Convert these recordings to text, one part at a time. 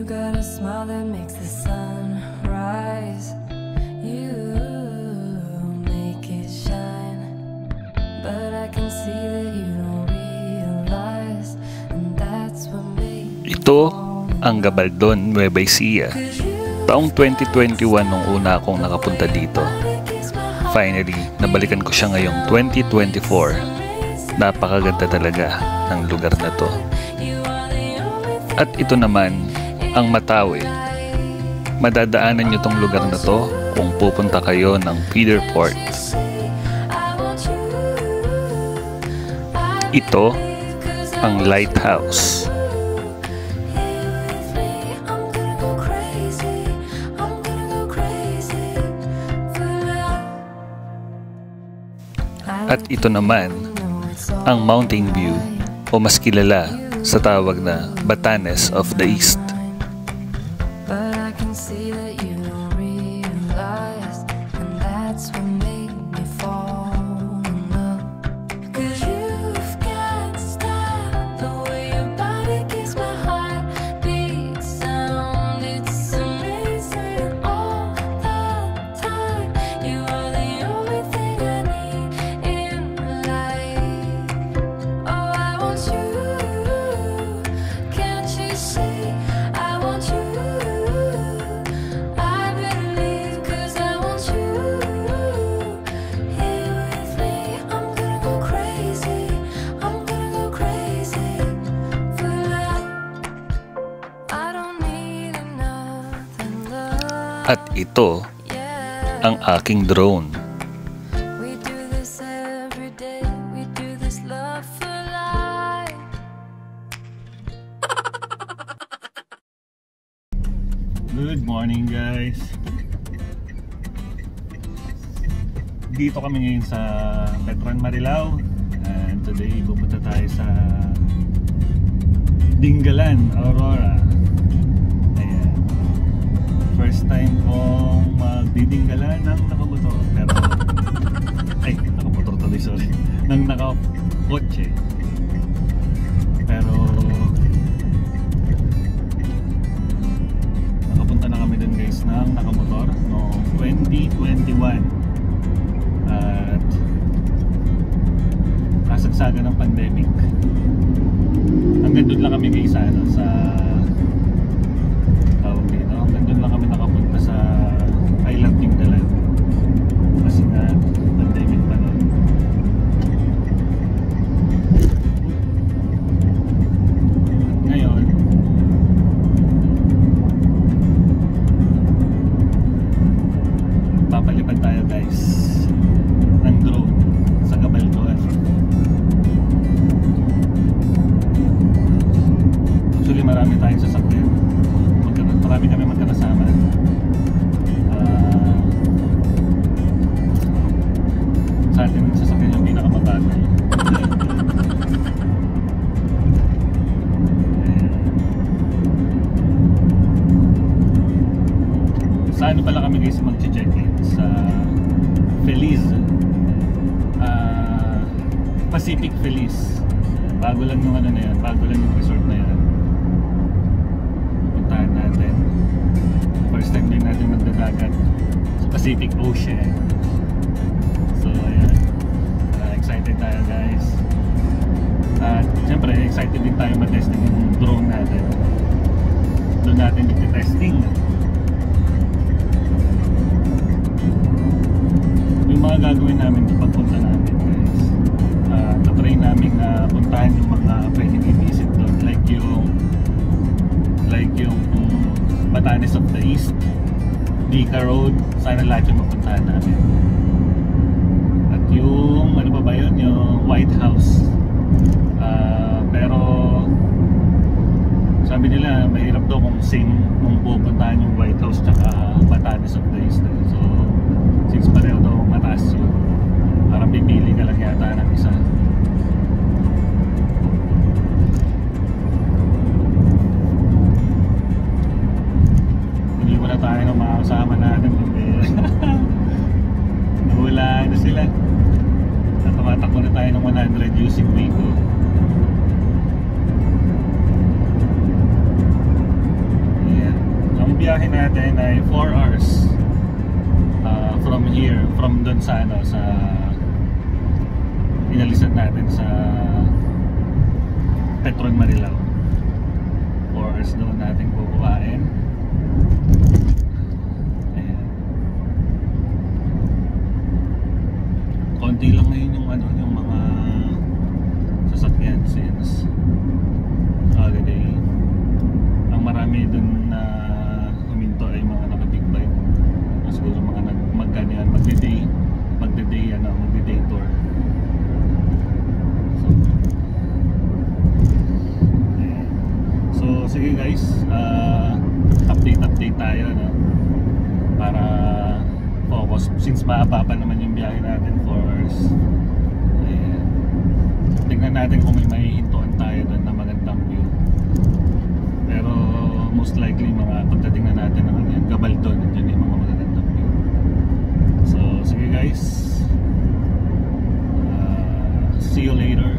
got a smile that makes the sun rise. You make it shine, but I can see that you don't realize, and that's what made me Ito ang Gabaldon, Nueva Ecija. Taong 2021 nung una akong nakapunta dito. Finally, nabalikan ko siya ngayong 2024. Napakaganda talaga ng lugar na to. At ito naman ang Matawi. Madadaanan nyo tong lugar na to kung pupunta kayo ng Feeder Port. Ito ang lighthouse. At ito naman ang Mountain View, o mas kilala sa tawag na Batanes of the East. But I can see that you don't realize, and that's what made me fall in love. 'Cause you've got style, the way your body keeps my heart beat sound. It's amazing all the time. You are the only thing I need in life. Oh, I want you. Can't you see? I want you. I better leave 'cause I want you here with me. I'm gonna go crazy. I'm gonna go crazy for love. I don't need another love. At ito Yeah, ang aking drone. we do this every day. We do this love for life. Good morning, guys. Dito kami ngayon sa Petron Marilao, and today pupunta tayo sa Dingalan, Aurora. Ayan. First time kong magdidinggalan ng nakamotor, pero ay, nakamotor tuloy, sorry, ng nakakotse. Pero nakapunta na kami dun, guys, ng nakamotor noong 2021 at kasagsagan ng pandemic. Hanggang dun lang kami, guys, sa tawag dito, hanggang dun lang kami nakapunta sa Island Dingalan kasi nga pandemic pa nun. Ngayon papalipad tayo, guys, ng drone sa Gabaldon. Actually, marami tayong sasakyan. Marami kami magkakasama. Sa atin, sasakyan yung pinakamabagal. Sa ano pala kami, guys, mag-check-in sa Feliz, Pacific Feliz. Bago lang yung ano na yan, bago lang yung resort na yan. Pupuntahan natin. First time din natin magdadagat sa Pacific Ocean. So ayan, excited tayo, guys. At syempre excited din tayo mag-testing yung drone natin. Doon natin i-testing yung mga gagawin namin pagpunta natin, guys. Tatry namin puntahan yung mga pwedeng i-visit doon, like yung Batanes of the East, Dica Road. Sana lahat yung mapuntahan namin. At yung ano pa ba yun, yung White House. Pero sabi nila mahirap daw kung pupuntahan yung White House tsaka Batanes of the East. So since pareho daw mataas yun, parang pipili ka lang yata ng isa. Hindi mo na tayo ng mga kasama natin. Nawala na sila. At tumatakbo na tayo ng 100 using Waco. biyahe natin ay 4 hours from here, from dun sa ano, sa inalisan natin sa Petron Marilao. 4 hours doon natin kukuhain. Ayan. Konti lang ngayon yung ano, yung mga sasakyan since holiday. Ang marami dun na huminto ay mga naka-big bike. Siguro mga magganyan, magde-day tour. So sige guys, update tayo, no? Para focus since mahaba pa naman yung biyahe natin, 4 hours. Ayan. Tingnan natin kung may mahihintuan tayo doon na magandang view. Pero most likely mga pagdating na natin ng Gabaldon, yun yung mga magagandang view. So sige guys, see you later.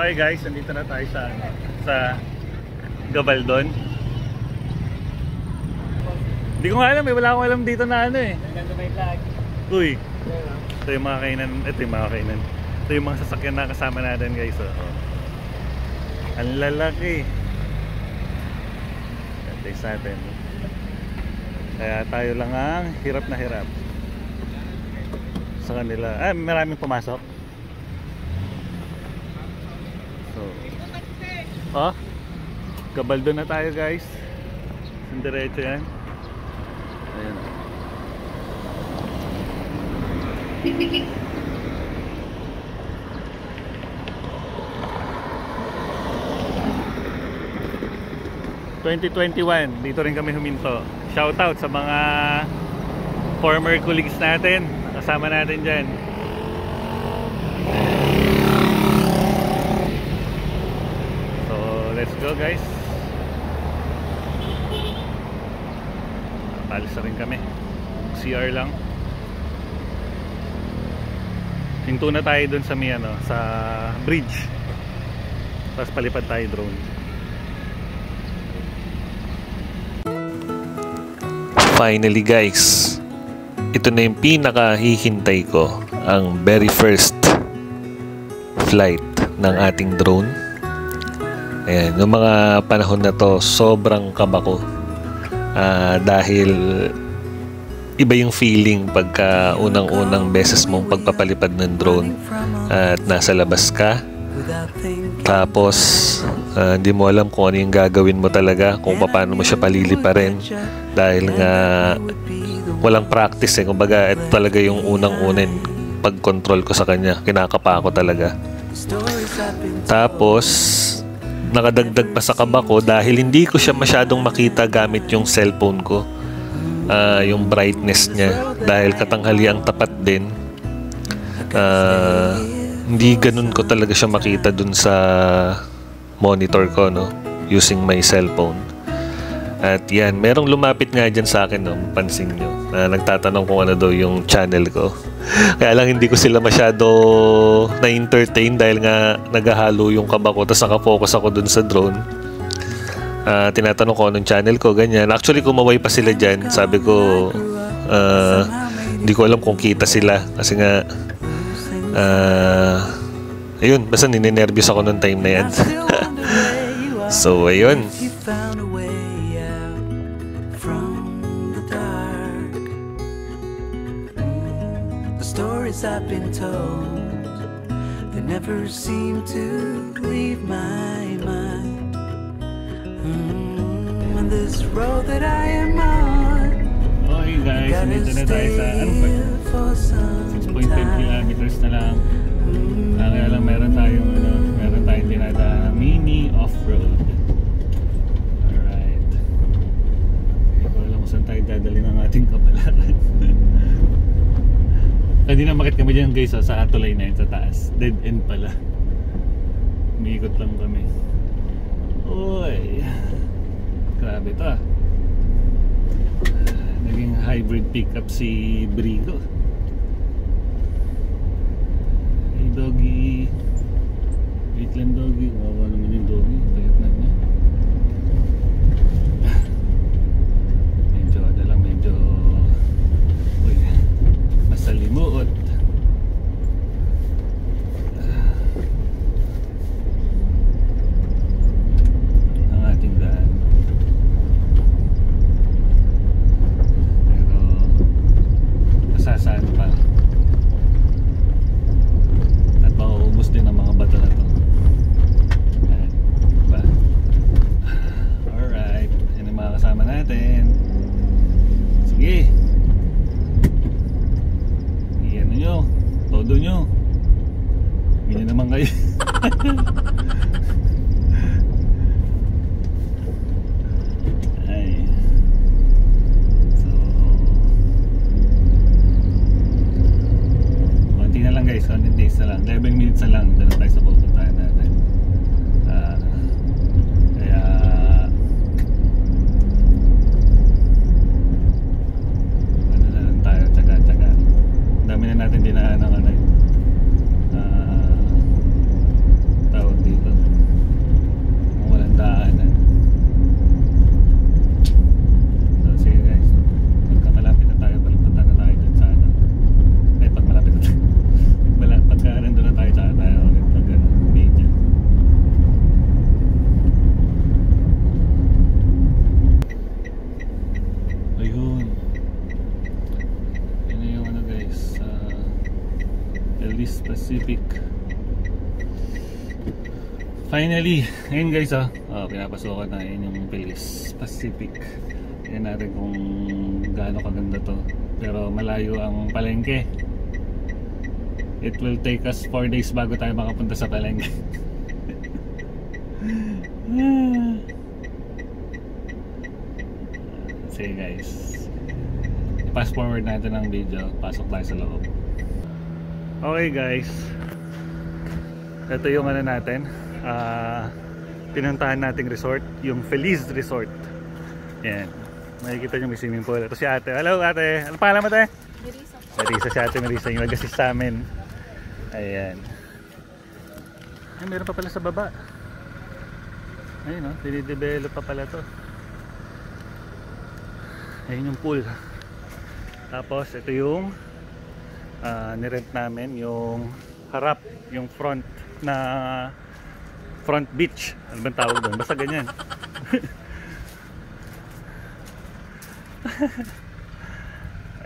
Okay guys, nandito na tayo sa Gabaldon. Hindi ko nga alam wala akong alam dito na ano eh. Uy, ito yung mga kainan, ito yung mga sasakyan na kasama natin guys. Ang lalaki. Taste natin. Kaya tayo lang ang hirap na hirap sa kanila. Maraming pumasok. So, Gabaldon na tayo guys. Ang diretso yan. Ayan. ...2021, dito rin kami huminto. Shoutout sa mga former colleagues natin, kasama natin dyan. So let's go guys. Palis na rin kami, CR lang. Hinto na tayo dun sa sa bridge, tapos palipad tayo drone. Finally guys, ito na yung pinakahihintay ko, ang very first flight ng ating drone. Ayan, yung mga panahon na to sobrang kaba ko, dahil iba yung feeling pagka unang-unang beses mong pagpapalipad ng drone at nasa labas ka. Tapos hindi mo alam kung ano yung gagawin mo talaga, kung paano mo siya paliliparin, dahil nga walang practice eh. Kumbaga ito talaga yung unang-unin pag-control ko sa kanya, kinakapa ako talaga. Tapos nakadagdag pa sa kaba ko dahil hindi ko siya masyadong makita gamit yung cellphone ko, yung brightness niya, dahil katanghaliang tapat din. Hindi ganun ko talaga siya makita dun sa monitor ko, no, using my cellphone. At yan, merong lumapit nga dyan sa akin, no, pansin nyo, nagtatanong kung ano daw yung channel ko. Kaya lang hindi ko sila masyado na-entertain dahil nga naghahalo yung kaba ko, tapos nakafocus ako dun sa drone. Tinatanong ko anong channel ko, ganyan. Actually kumaway pa sila dyan. Sabi ko hindi ko alam kung kita sila kasi nga ayun, basta ninenervyos ako nung time na yan. So ayun, stories I've been told, they never seem to leave my mind. On this road that I am on, okay guys, nandito na tayo sa 6.5 kilometers na lang. Kaya lang meron tayong tinadaan mini off-road. Alright, hindi ko alam kung saan tayo dadali ng ating kapalaran. Hindi na makit kami dyan guys, sa Atolay na yun sa taas. Dead end pala. Umiikot lang kami. Uy, grabe to. Naging hybrid pickup si Brigo. Hey doggy. Wait lang doggy. Kawawa naman yung doggy. Payat na niya. Medyo uy, masalimuot ang ating daan. Pero masasaan pa at mauubos din ang mga bato na to. Ayan, diba? Alright, yan ang mga kasama natin. Sige, iyan nyo, todo nyo. Hindi naman kayo. Ay. So konti na lang guys, konti days na lang, 11 minutes na lang, doon tayo sa pupuntahan natin. Kaya ano na lang tayo, tsaga-tsaga. Dami na natin dinaan ng tawag dito, Feliz Pacific. Finally, ngayon guys pinapasokan na yun yung Feliz Pacific. Tingnan natin kung gaano kaganda to. Pero malayo ang palengke. It will take us 4 days bago tayo makapunta sa palengke. Sige guys, i-fast forward natin ang video. Pasok tayo sa loob. Okay guys, ito yung ano natin, pinuntahan nating resort, yung Feliz Resort. Yan, makikita nyo may swimming pool. Ito si ate. Hello ate, ano pangalan mo ate? Marisa. Marisa, si ate Marisa yung nag-assist sa amin. Ayan. Ay, meron pa pala sa baba. Ayun dinidevelop pa pala to. Ayun yung pool. Tapos ito yung nirent namin, yung harap, yung front na front beach. Ano bang tawag doon? Basta ganyan.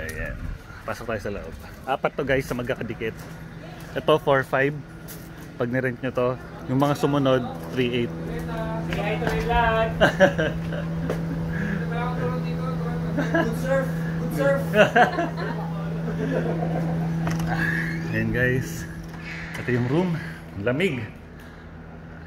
Ayan. Pasok tayo sa loob. 4 to guys sa magkakadikit. Ito 4-5. Pag nirent nyo to, yung mga sumunod 3-8. Good surf. Good surf. Ayan guys, ito yung room, lamig.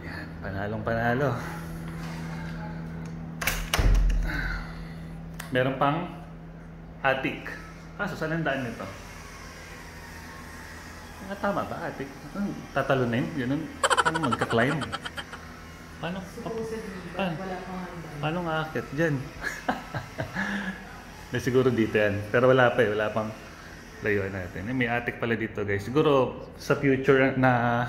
Ayan, panalong panalo. Meron pang attic. Kaso saan ang daan nito? Tama ba attic? Tatalunin? Ganun? Paano magka-climb? Paano nga-akit dyan? Siguro dito yan, pero wala pa wala pang layuan natin. May attic pala dito guys. Siguro sa future na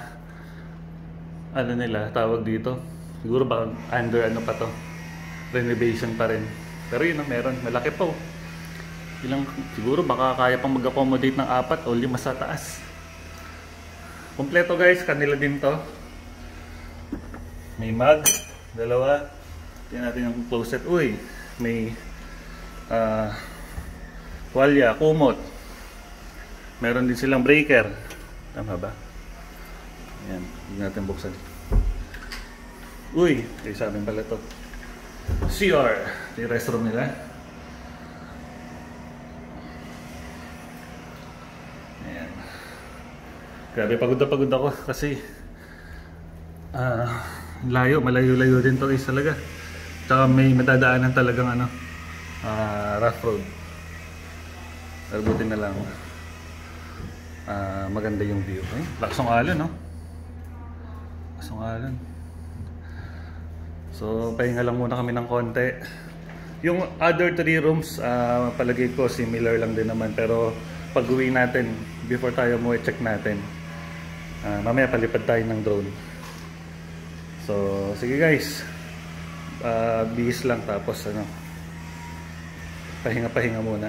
ano nila tawag dito, siguro ba under ano pa to, renovation pa rin. Pero yun meron, malaki po. Ilang, siguro baka kaya pang mag-accommodate ng 4 o 5 sa taas. Kompleto guys, kanila din to. May mug, 2. Tingnan natin yung closet. Uy, may tuwalya, kumot. Meron din silang breaker. Tama ba? Ayan, hindi natin buksan. Uy, ay sa amin pala to. CR, ito yung restroom nila. Ayan. Grabe, pagod na pagod ako kasi malayo-layo din to guys talaga. Tsaka may madadaanan talagang rough road. Pero buti na lang maganda yung view. Ay, lakas ng alon, no? Lakas ng alon. So, pahinga lang muna kami ng konti. Yung other 3 rooms, palagay ko similar lang din naman. Pero pag uwi natin, before tayo mo check natin. Mamaya palipad tayo ng drone. So, sige guys. Bihis lang tapos pahinga-pahinga muna.